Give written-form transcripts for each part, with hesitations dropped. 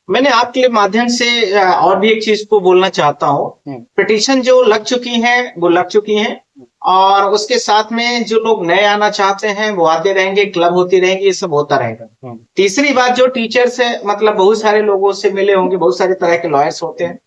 मैंने आपके माध्यम से और भी एक चीज को बोलना चाहता हूँ। पिटीशन जो लग चुकी हैं वो लग चुकी हैं, और उसके साथ में जो लोग नए आना चाहते हैं वो आते रहेंगे, क्लब होती रहेंगी, ये सब होता रहेगा। तीसरी बात, जो टीचर्स है मतलब बहुत सारे लोगों से मिले होंगे, बहुत सारे तरह के लॉयर्स होते हैं,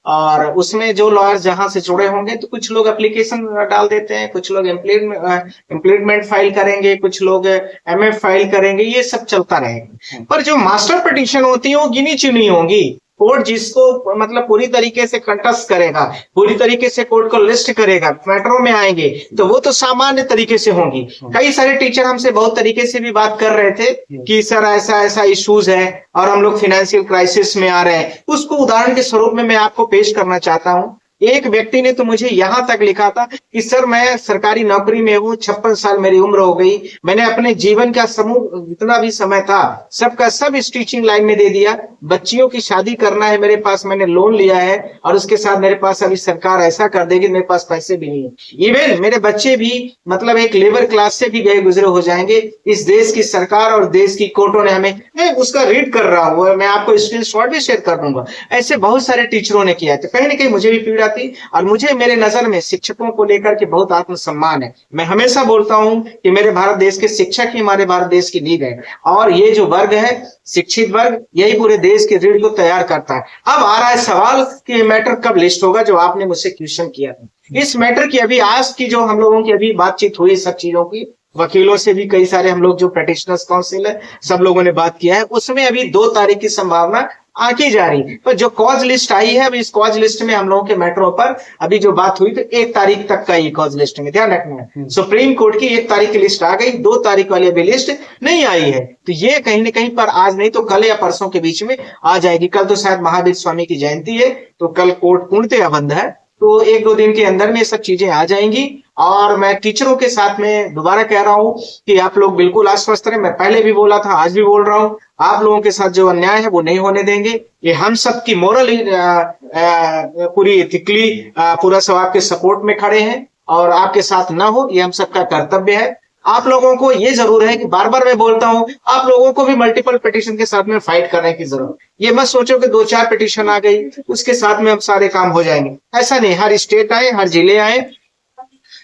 और उसमें जो लॉयर्स जहां से जुड़े होंगे तो कुछ लोग एप्लीकेशन डाल देते हैं, कुछ लोग इम्प्लीमेंट फाइल करेंगे, कुछ लोग एमएफ फाइल करेंगे, ये सब चलता रहेगा। पर जो मास्टर पिटीशन होती है वो गिनी चुनी होंगी। कोर्ट जिसको मतलब पूरी तरीके से कंटेस्ट करेगा, पूरी तरीके से कोर्ट को लिस्ट करेगा, मैटरों में आएंगे तो वो तो सामान्य तरीके से होंगी। कई सारे टीचर हमसे बहुत तरीके से भी बात कर रहे थे कि सर ऐसा ऐसा इश्यूज है और हम लोग फाइनेंशियल क्राइसिस में आ रहे हैं। उसको उदाहरण के स्वरूप में मैं आपको पेश करना चाहता हूं। एक व्यक्ति ने तो मुझे यहां तक लिखा था कि सर मैं सरकारी नौकरी में हूँ, 56 साल मेरी उम्र हो गई, मैंने अपने जीवन का समूह जितना भी समय था सबका सब इस टीचिंग लाइन में दे दिया, बच्चियों की शादी करना है मेरे पास, मैंने लोन लिया है और उसके साथ मेरे पास अभी सरकार ऐसा कर देगी मेरे पास पैसे भी नहीं है। इवन मेरे बच्चे भी मतलब एक लेबर क्लास से भी गए गुजरे हो जाएंगे। इस देश की सरकार और देश की कोर्टों ने हमें, मैं उसका रीड कर रहा हूँ, मैं आपको स्क्रीन शॉट भी शेयर कर दूंगा। ऐसे बहुत सारे टीचरों ने किया है, तो कहीं ना कहीं मुझे भी पीड़ा थी। और मुझे मेरे नजर में शिक्षकों को लेकर के बहुत आत्मसम्मान है। मैं हमेशा बोलता हूं कि मेरे भारत देश के शिक्षक ही हमारे भारत देश की नींव है, और ये जो वर्ग है शिक्षित वर्ग, यही पूरे देश की रीढ़ को तैयार करता है। अब आ रहा है सवाल कि ये मैटर कब लिस्ट होगा, जो आपने मुझसे क्वेश्चन किया था। इस मैटर की अभी आज की जो हम लोगों की अभी बातचीत हुई, सब चीजों की, वकीलों से भी कई सारे हम लोग जो पेटिशनर्स काउंसिल है सब लोगों ने बात किया है, उसमें अभी 2 तारीख की संभावना आंकी जा रही है। पर जो कॉज लिस्ट आई है, अभी इस कॉज लिस्ट में हम लोगों के मैटरों पर अभी जो बात हुई तो 1 तारीख तक का ही कॉज लिस्ट में ध्यान रखना है। सुप्रीम कोर्ट की 1 तारीख की लिस्ट आ गई, 2 तारीख वाली अभी लिस्ट नहीं आई है, तो ये कहीं ना कहीं पर आज नहीं तो कल या परसों के बीच में आ जाएगी। कल तो शायद महावीर स्वामी की जयंती है, तो कल कोर्ट पूर्णतः बंद है, तो 1-2 दिन के अंदर में ये सब चीजें आ जाएंगी। और मैं टीचरों के साथ में दोबारा कह रहा हूं कि आप लोग बिल्कुल आश्वस्त रहे। मैं पहले भी बोला था, आज भी बोल रहा हूं, आप लोगों के साथ जो अन्याय है वो नहीं होने देंगे। ये हम सब की मोरल पूरी इथिकली पूरा सब आपके सपोर्ट में खड़े हैं, और आपके साथ ना हो ये हम सबका कर्तव्य है। आप लोगों को ये जरूर है कि बार बार मैं बोलता हूं, आप लोगों को भी मल्टीपल पिटीशन के साथ में फाइट करने की जरूरत। ये मत सोचो कि 2-4 पिटीशन आ गई उसके साथ में अब सारे काम हो जाएंगे, ऐसा नहीं। हर स्टेट आए, हर जिले आए,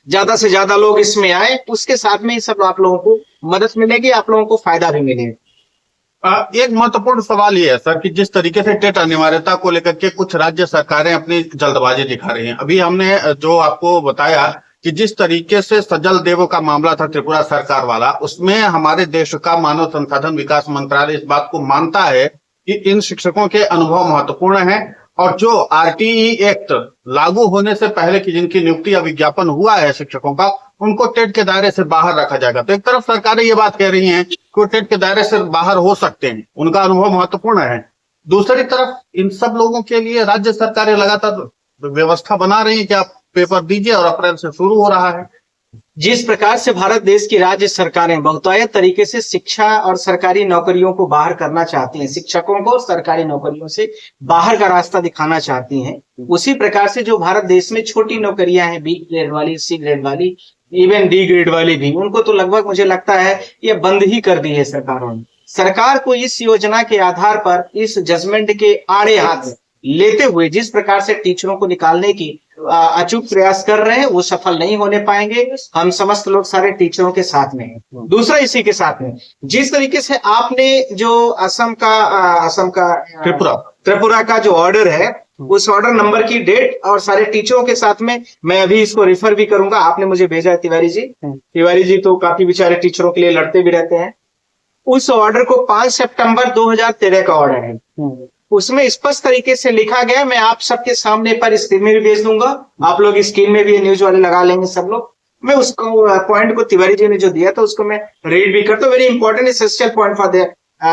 ज्यादा से ज्यादा लोग इसमें आए, उसके साथ में सब आप लोगों को मदद मिलेगी, आप लोगों को फायदा भी मिलेगा। एक महत्वपूर्ण सवाल ये है सर कि जिस तरीके से टेट अनिवार्यता को लेकर के कुछ राज्य सरकारें अपनी जल्दबाजी दिखा रही हैं। अभी हमने जो आपको बताया कि जिस तरीके से सजल देव का मामला था त्रिपुरा सरकार वाला, उसमें हमारे देश का मानव संसाधन विकास मंत्रालय इस बात को मानता है कि इन शिक्षकों के अनुभव महत्वपूर्ण है, और जो आरटीई एक्ट लागू होने से पहले की जिनकी नियुक्ति या विज्ञापन हुआ है शिक्षकों का, उनको टेट के दायरे से बाहर रखा जाएगा। तो एक तरफ सरकारें ये बात कह रही हैं कि वो टेट के दायरे से बाहर हो सकते हैं, उनका अनुभव महत्वपूर्ण है। दूसरी तरफ इन सब लोगों के लिए राज्य सरकारें लगातार व्यवस्था बना रही है कि आप पेपर दीजिए, और अप्रैल से शुरू हो रहा है। जिस प्रकार से भारत देश की राज्य सरकारें बहुतायत तरीके से शिक्षा और सरकारी नौकरियों को बाहर करना चाहती हैं, शिक्षकों को सरकारी नौकरियों से बाहर का रास्ता दिखाना चाहती हैं, उसी प्रकार से जो भारत देश में छोटी नौकरियां हैं, बी ग्रेड वाली, सी ग्रेड वाली, इवन डी ग्रेड वाली भी, उनको तो लगभग मुझे लगता है ये बंद ही कर दी है सरकारों ने। सरकार को इस योजना के आधार पर, इस जजमेंट के आड़े हाथ लेते हुए जिस प्रकार से टीचरों को निकालने की अचूक प्रयास कर रहे हैं, वो सफल नहीं होने पाएंगे। हम समस्त लोग सारे टीचरों के साथ में हैं। दूसरा इसी के साथ में जिस तरीके से आपने जो असम का त्रिपुरा का जो ऑर्डर है, उस ऑर्डर नंबर की डेट और सारे टीचरों के साथ में, मैं अभी इसको रेफर भी करूंगा, आपने मुझे भेजा है तिवारी जी तो काफी बेचारे टीचरों के लिए लड़ते भी रहते हैं। उस ऑर्डर को 5 सितंबर 2013 का ऑर्डर है, उसमें स्पष्ट तरीके से लिखा गया, मैं आप सबके सामने पर स्क्रीन में भी भेज दूंगा, आप लोग स्क्रीन में भी न्यूज वाले लगा लेंगे सब लोग। मैं उसको पॉइंट को तिवारी जी ने जो दिया था उसको मैं रीड भी करता हूँ। Very important essential point for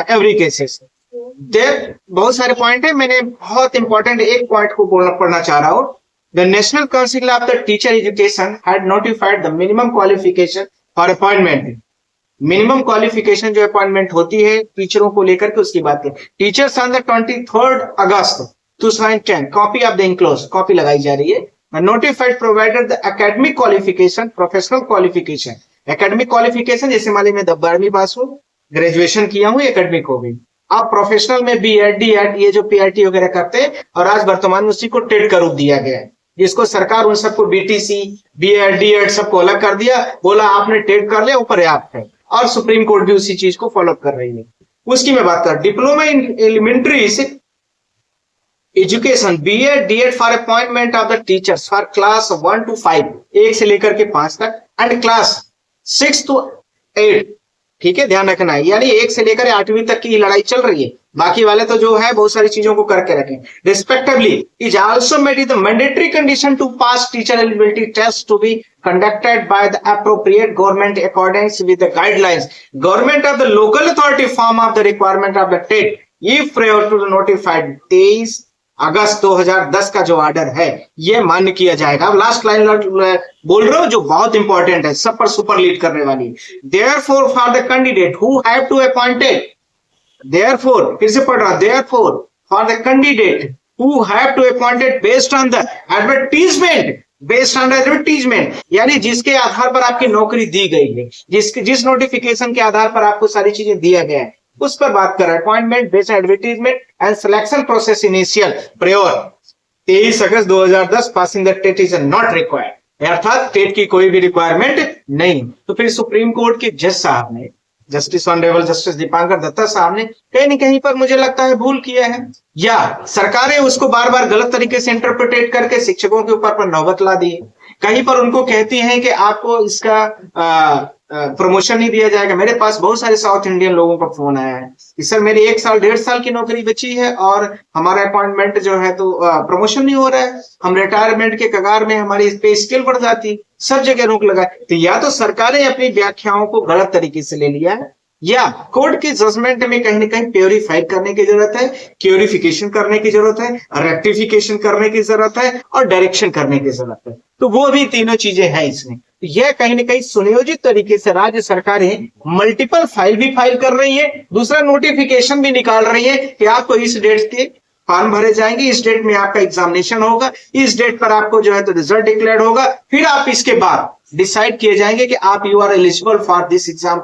every cases. बहुत सारे पॉइंट है, मैंने बहुत इंपॉर्टेंट एक पॉइंट को पढ़ना चाह रहा हूँ। The national council of the teacher education had notified the minimum qualification for appointment. Minimum qualification जो अपॉइंटमेंट होती है टीचरों को लेकर के, उसकी बात है। Teachers on the 23 August 2010 copy of the enclose, copy लगाई जा रही है। Notified provided the academic qualification, professional qualification. Academic qualification जैसे मान ली मैं 12वीं पास हूँ, ग्रेजुएशन किया हूँ, एकेडमिक हो गई। आप प्रोफेशनल में बीएड डीएड ये जो पीआईटी वगैरह करते हैं, और आज वर्तमान में उसी को टेट का रूप दिया गया है, जिसको सरकार उन सबको बीटीसी बीएड डीएड सबको अलग कर दिया, बोला आपने टेट कर लिया वो पर्याप्त है, और सुप्रीम कोर्ट भी उसी चीज को फॉलो कर रही है। उसकी मैं बात कर, diploma in elementary education B Ed D Ed for appointment of the teachers for class 1 to 5, 1 से लेकर के 5 तक, एंड क्लास 6 to 8, ठीक है, ध्यान रखना है, यानी 1 से लेकर 8वीं तक की लड़ाई चल रही है, बाकी वाले तो जो है बहुत सारी चीजों को करके रखें। Respectively is also made it the mandatory condition to pass teacher eligibility test to be conducted by the appropriate government accordance with the guidelines government of the local authority form of the requirement of the TET if prior to the notified 23 August 2010 का जो order है ये मान्य किया जाएगा। अब last line बोल रहा हूं जो बहुत इंपॉर्टेंट है, सब पर सुपर लीड करने वाली। Therefore for the candidate who have to appointed, therefore फिर से पढ़ रहा, therefore for the candidate who have to appointed based on the advertisement, based on advertisement, यानी जिसके आधार पर आपकी नौकरी दी गई है, जिस नोटिफिकेशन के आधार पर आपको सारी चीजें दिया गया है, उस पर बात कर रहा है। Appointment based advertisement and selection process initial prior 23 August 2010 passing the TET is not required, अर्थात टेट की कोई भी रिक्वायरमेंट नहीं। तो फिर सुप्रीम कोर्ट के जज साहब ने, justice honourable justice Dipankar Datta साहब ने कहीं न कहीं पर मुझे लगता है भूल किया है, या सरकारें उसको बार बार गलत तरीके से इंटरप्रिटेट करके शिक्षकों के ऊपर पर नौबत ला दी। कहीं पर उनको कहती हैं कि आपको इसका प्रमोशन नहीं दिया जाएगा। मेरे पास बहुत सारे साउथ इंडियन लोगों का फोन आया है कि सर मेरी 1 साल 1.5 साल की नौकरी बची है और हमारा अपॉइंटमेंट जो है तो प्रमोशन नहीं हो रहा है, हम रिटायरमेंट के कगार में, हमारी पे स्केल बढ़ जाती, सब जगह रोक लगा। तो या तो सरकारें अपनी व्याख्याओं को गलत तरीके से ले लिया है, या कोर्ट के जजमेंट में कहीं ना कहीं प्योरीफाई करने की जरूरत है, क्योरिफिकेशन करने की जरूरत है, रेक्टिफिकेशन करने की जरूरत है, और डायरेक्शन करने की जरूरत है। तो वो भी तीनों चीजें हैं इसमें। तो यह कहीं ना कहीं सुनियोजित तरीके से राज्य सरकारें मल्टीपल फाइल भी फाइल कर रही है, दूसरा नोटिफिकेशन भी निकाल रही है कि आपको इस डेट के फॉर्म भरे जाएंगे, इस डेट में आपका एग्जामिनेशन होगा, इस डेट पर आपको जो है तो रिजल्ट डिक्लेयर होगा, फिर आप इसके बाद डिसाइड किए जाएंगे कि आप you are eligible for this exam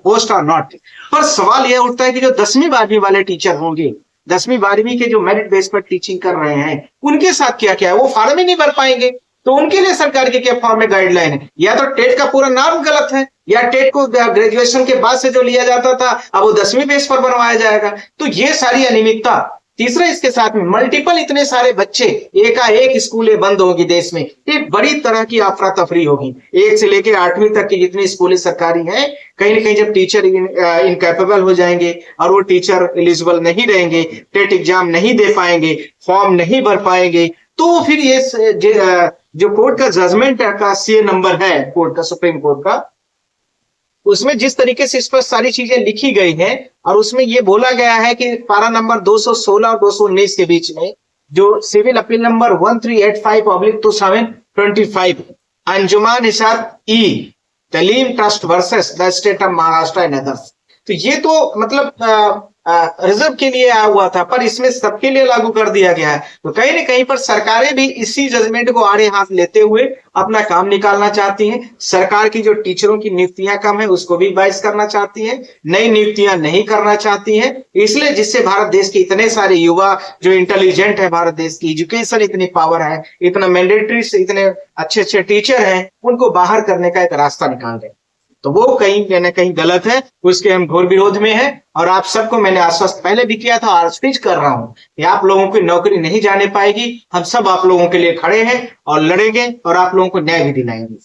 post और नॉट। पर सवाल यह उठता है कि जो 10वीं 12वीं वाले टीचर होंगे, 10वीं 12वीं के जो मेरिट बेस पर टीचिंग कर रहे हैं, उनके साथ क्या क्या है, वो फॉर्म ही नहीं भर पाएंगे। तो उनके लिए सरकार की क्या फॉर्म में गाइडलाइन है, या तो टेट का पूरा नॉर्म गलत है, या टेट को ग्रेजुएशन के बाद से जो लिया जाता था अब वो 10वीं बेस पर बनवाया जाएगा। तो ये सारी अनियमितता। तीसरा इसके साथ में मल्टीपल इतने सारे बच्चे एकाएक स्कूलें बंद होगी देश में, एक बड़ी तरह की अफरा तफरी होगी। 1 से लेकर 8वीं तक की जितनी स्कूलें सरकारी हैं, कहीं ना कहीं जब टीचर इनकैपेबल हो जाएंगे और वो टीचर एलिजिबल नहीं रहेंगे, टेट एग्जाम नहीं दे पाएंगे, फॉर्म नहीं भर पाएंगे, तो फिर ये जो कोर्ट का जजमेंट का सीए नंबर है, कोर्ट का, सुप्रीम कोर्ट का, उसमें जिस तरीके से इस पर सारी चीजें लिखी गई हैं, और उसमें यह बोला गया है कि पारा नंबर 216 और 219 के बीच में जो civil appeal number 1385/2025 Anjuman Nishat e Taleem trust versus the state of Maharashtra and others, तो ये तो मतलब रिजर्व के लिए आया हुआ था, पर इसमें सबके लिए लागू कर दिया गया है। तो कहीं ना कहीं पर सरकारें भी इसी जजमेंट को आड़े हाथ लेते हुए अपना काम निकालना चाहती हैं। सरकार की जो टीचरों की नियुक्तियां कम है उसको भी बाइस करना चाहती हैं, नई नियुक्तियां नहीं करना चाहती हैं, इसलिए जिससे भारत देश के इतने सारे युवा जो इंटेलिजेंट है, भारत देश की एजुकेशन इतनी पावर है, इतना मैंडेटरी से इतने अच्छे अच्छे टीचर हैं, उनको बाहर करने का एक रास्ता निकाल रहे हैं। तो वो कहीं ना कहीं गलत है, उसके हम घोर विरोध में हैं। और आप सबको मैंने आश्वस्त पहले भी किया था और स्पीच कर रहा हूं कि आप लोगों की नौकरी नहीं जाने पाएगी। हम सब आप लोगों के लिए खड़े हैं और लड़ेंगे और आप लोगों को न्याय भी दिलाएंगे।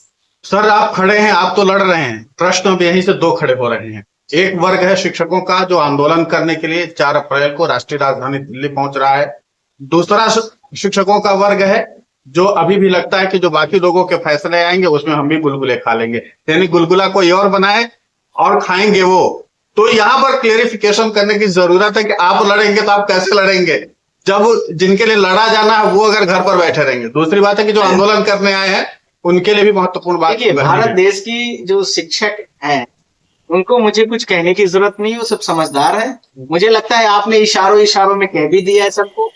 सर आप खड़े हैं, आप तो लड़ रहे हैं, प्रश्न अब यहीं से 2 खड़े हो रहे हैं। एक वर्ग है शिक्षकों का जो आंदोलन करने के लिए 4 अप्रैल को राष्ट्रीय राजधानी दिल्ली पहुंच रहा है। दूसरा शिक्षकों का वर्ग है जो अभी भी लगता है कि जो बाकी लोगों के फैसले आएंगे उसमें हम भी गुलगुले खा लेंगे, यानी गुलगुला कोई और बनाए और खाएंगे वो। तो यहाँ पर क्लेरिफिकेशन करने की जरूरत है कि आप लड़ेंगे तो आप कैसे लड़ेंगे जब जिनके लिए लड़ा जाना है वो अगर घर पर बैठे रहेंगे। दूसरी बात है कि जो आंदोलन करने आए हैं उनके लिए भी महत्वपूर्ण बात है। भारत देश की जो शिक्षक हैं उनको मुझे कुछ कहने की जरूरत नहीं, वो सब समझदार है। मुझे लगता है आपने इशारों में कह भी दिया है सबको,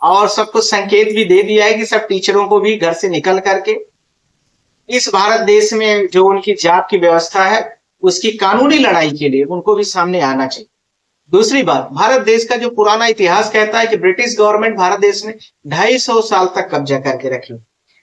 और सबको संकेत भी दे दिया है कि सब टीचरों को भी घर से निकल करके इस भारत देश में जो उनकी जात की व्यवस्था है उसकी कानूनी लड़ाई के लिए उनको भी सामने आना चाहिए। दूसरी बात, भारत देश का जो पुराना इतिहास कहता है कि ब्रिटिश गवर्नमेंट भारत देश में 250 साल तक कब्जा करके रखी।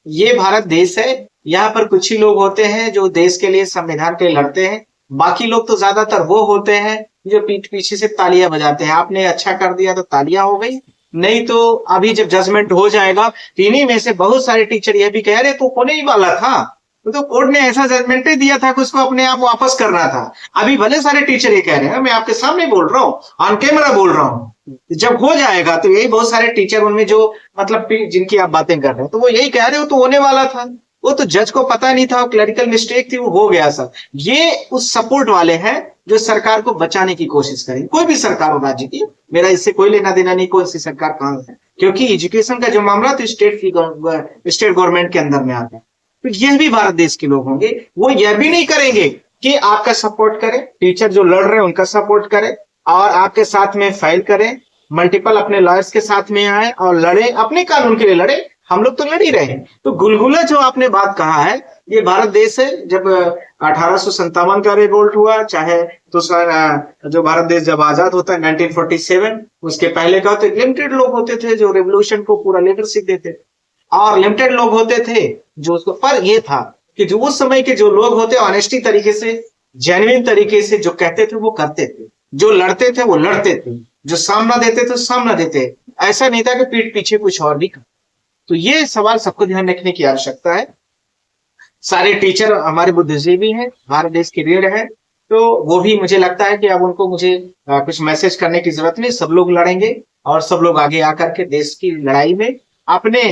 ये भारत देश है, यहाँ पर कुछ ही लोग होते हैं जो देश के लिए, संविधान के लिए लड़ते हैं। बाकी लोग तो ज्यादातर वो होते हैं जो पीठ पीछे से तालियां बजाते हैं। आपने अच्छा कर दिया तो तालियां हो गई, नहीं तो अभी जब जजमेंट हो जाएगा, इन्हीं में से बहुत सारे टीचर यह भी कह रहे तो होने ही वाला था, तो कोर्ट ने ऐसा जजमेंट ही दिया था कि उसको अपने आप वापस करना था। अभी भले सारे टीचर ये कह रहे हैं, मैं आपके सामने बोल रहा हूँ, ऑन कैमरा बोल रहा हूँ, जब हो जाएगा तो यही बहुत सारे टीचर उनमें जो मतलब जिनकी आप बातें कर रहे हैं, तो वो यही कह रहे हो तो होने वाला था। वो तो जज को पता नहीं था, क्लरिकल मिस्टेक थी, वो हो गया सब। ये उस सपोर्ट वाले हैं जो सरकार को बचाने की कोशिश करें, कोई भी सरकार हो राज्य की, मेरा इससे कोई लेना देना नहीं कौन सी सरकार कहां है, क्योंकि एजुकेशन का जो मामला तो स्टेट गवर्नमेंट के अंदर में आता है। तो यह भी भारत देश के लोग होंगे, वो यह भी नहीं करेंगे कि आपका सपोर्ट करें, टीचर जो लड़ रहे हैं उनका सपोर्ट करें और आपके साथ में फाइल करें, मल्टीपल अपने लॉयर्स के साथ में आए और लड़े, अपने कानून के लिए लड़े। हम लोग तो लड़ ही रहे हैं। तो गुलगुला जो आपने बात कहा है, ये भारत देश है। जब 1857 का रिवोल्ट हुआ, चाहे तो जो भारत देश जब आजाद होता है 1947, उसके पहले का तो लिमिटेड लोग होते थे जो रेवोल्यूशन को पूरा लीडरशिप देते थे, और लिमिटेड लोग होते थे जो उसको, पर ये था कि जो उस समय के जो लोग होते ऑनेस्टी तरीके से, जेन्युइन तरीके से जो कहते थे वो करते थे, जो लड़ते थे वो लड़ते थे, जो सामना देते थे सामना देते। ऐसा नहीं था कि पीठ पीछे कुछ और भी कर। तो ये सवाल सबको ध्यान रखने की आवश्यकता है। सारे टीचर हमारे बुद्धिजीवी हैं, भारत देश की रीढ़ है, तो वो भी मुझे लगता है कि अब उनको मुझे कुछ मैसेज करने की जरूरत नहीं। सब लोग लड़ेंगे और सब लोग आगे आकर के देश की लड़ाई में अपने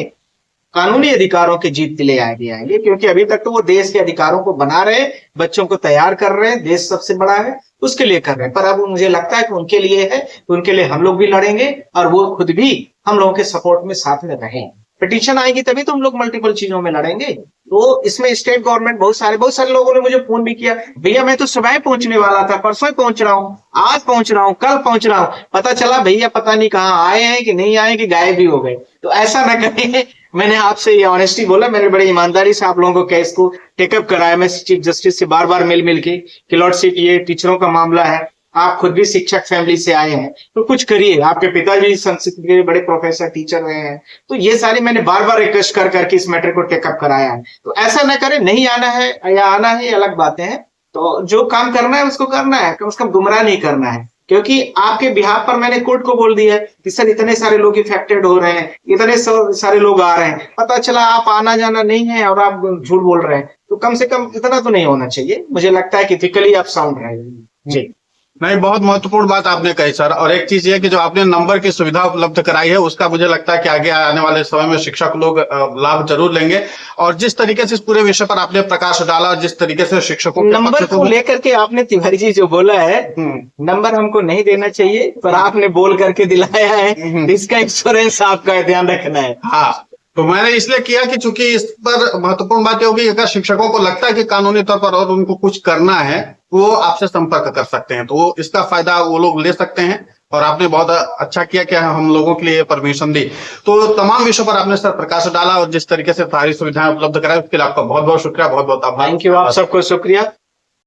कानूनी अधिकारों की जीत के लिए आगे आएंगे, क्योंकि अभी तक तो वो देश के अधिकारों को बना रहे हैं, बच्चों को तैयार कर रहे हैं, देश सबसे बड़ा है उसके लिए कर रहे हैं। पर अब मुझे लगता है कि उनके लिए है, तो उनके लिए हम लोग भी लड़ेंगे और वो खुद भी हम लोगों के सपोर्ट में साथ में रहें। पिटीशन आएगी तभी तो हम लोग मल्टीपल चीजों में लड़ेंगे। तो इसमें स्टेट गवर्नमेंट, बहुत सारे लोगों ने मुझे फोन भी किया, भैया मैं तो सुबह पहुंचने वाला था, परसों ही पहुंच रहा हूँ, आज पहुंच रहा हूँ, कल पहुंच रहा हूँ, पता चला भैया पता नहीं कहाँ आए हैं कि नहीं आए कि गायब भी हो गए। तो ऐसा ना करें। मैंने आपसे ये ऑनेस्टी बोला, मैंने बड़ी ईमानदारी से आप लोगों को केस को टेकअप कराया। मैं चीफ जस्टिस से बार बार मिल के कि लॉर्डशिप ये टीचरों का मामला है, आप खुद भी शिक्षक फैमिली से आए हैं तो कुछ करिए, आपके पिताजी संस्कृत के बड़े प्रोफेसर टीचर रहे हैं, तो ये सारी मैंने बार बार रिक्वेस्ट कर करके इस मैटर को टेकअप कराया है। तो ऐसा ना करें, नहीं आना है या आना है अलग बातें हैं, तो जो काम करना है उसको करना है, कम से कम गुमराह नहीं करना है। क्योंकि आपके बिहाफ पर मैंने कोर्ट को बोल दिया है कि सर इतने सारे लोग इफेक्टेड हो रहे हैं, इतने सारे लोग आ रहे हैं, पता चला आप आना जाना नहीं है और आप झूठ बोल रहे हैं, तो कम से कम इतना तो नहीं होना चाहिए। मुझे लगता है कि इथिकली आप साउंड रहेंगे। जी नहीं, बहुत महत्वपूर्ण बात आपने कही सर। और एक चीज ये कि जो आपने नंबर की सुविधा उपलब्ध कराई है, उसका मुझे लगता है कि आगे आने वाले समय में शिक्षक लोग लाभ जरूर लेंगे। और जिस तरीके से इस पूरे विषय पर आपने प्रकाश डाला और जिस तरीके से शिक्षकों नंबर को लेकर के आपने तिवारी जी जो बोला है, नंबर हमको नहीं देना चाहिए, पर आपने बोल करके दिलाया है, इसका इंश्योरेंस आपका ध्यान रखना है। हाँ, तो मैंने इसलिए किया कि चूंकि इस पर महत्वपूर्ण बात ये होगी, अगर शिक्षकों को लगता है कि कानूनी तौर पर और उनको कुछ करना है, वो आपसे संपर्क कर सकते हैं, तो वो इसका फायदा वो लोग ले सकते हैं। और आपने बहुत अच्छा किया कि हम लोगों के लिए परमिशन दी। तो तमाम विषयों पर आपने सर प्रकाश डाला और जिस तरीके से सारी सुविधाएं उपलब्ध कराई, उसके लिए आपका बहुत बहुत शुक्रिया, बहुत बहुत आभार। थैंक यू, आप सबको शुक्रिया।